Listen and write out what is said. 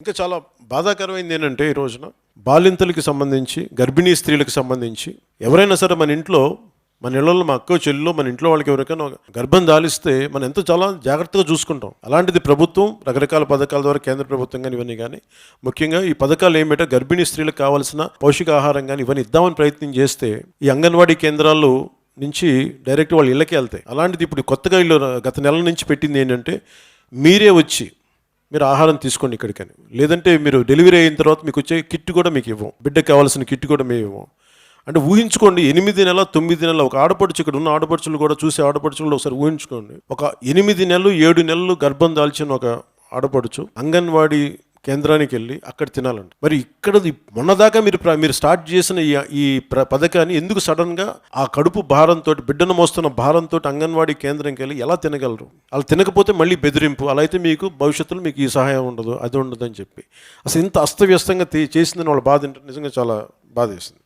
ఇంకా చాలా బాధాకరమైంది ఏంటంటే ఈ రోజున బాలింతలకి సంబంధించి గర్భిణీ స్త్రీలకు సంబంధించి ఎవరైనా సరే మన ఇంట్లో మన ఇళ్లలో మా అక్కో చెల్లిలో మన ఇంట్లో వాళ్ళకి ఎవరికైనా గర్భం దాలిస్తే మనం ఎంతో చాలా జాగ్రత్తగా చూసుకుంటాం. అలాంటిది ప్రభుత్వం రకరకాల పథకాల ద్వారా కేంద్ర ప్రభుత్వం కానీ ఇవన్నీ కానీ ముఖ్యంగా ఈ పథకాలు ఏమిటో గర్భిణీ స్త్రీలకు కావాల్సిన పౌష్టికాహారం కానీ ఇవన్నీ ఇద్దామని ప్రయత్నం చేస్తే ఈ అంగన్వాడీ కేంద్రాల్లో నుంచి డైరెక్ట్ వాళ్ళ ఇళ్ళకి వెళ్తాయి. అలాంటిది ఇప్పుడు కొత్తగా ఇల్లు గత నెల నుంచి పెట్టింది ఏంటంటే మీరే వచ్చి మీరు ఆహారం తీసుకోండి ఇక్కడికని, లేదంటే మీరు డెలివరీ అయిన తర్వాత మీకు వచ్చే కిట్ కూడా మీకు ఇవ్వం, బిడ్డకు కావాల్సిన కిట్ కూడా మేము ఇవ్వం. అంటే ఊహించుకోండి, 8 నెలల 9 నెలల ఒక ఆడపడుచు, ఇక్కడ ఉన్న ఆడపడుచులు కూడా చూసే ఆడపడుచులు ఒకసారి ఊహించుకోండి, ఒక 8 నెలలు 7 నెలలు గర్భం దాల్చిన ఒక ఆడపడుచు అంగన్వాడీ కేంద్రానికి వెళ్ళి అక్కడ తినాలండి. మరి ఇక్కడ మొన్నదాకా మీరు స్టార్ట్ చేసిన ఈ పథకాన్ని ఎందుకు సడన్గా ఆ కడుపు భారంతో బిడ్డను మోస్తున్న భారంతో అంగన్వాడీ కేంద్రంకి వెళ్ళి ఎలా తినగలరు? అలా తినకపోతే మళ్ళీ బెదిరింపు, అలా అయితే మీకు భవిష్యత్తులో మీకు ఈ సహాయం ఉండదు, అది ఉండదు అని చెప్పి అసలు ఇంత అస్తవ్యస్తంగా చేసిందని వాళ్ళ బాధ నిజంగా చాలా బాధ వేసింది.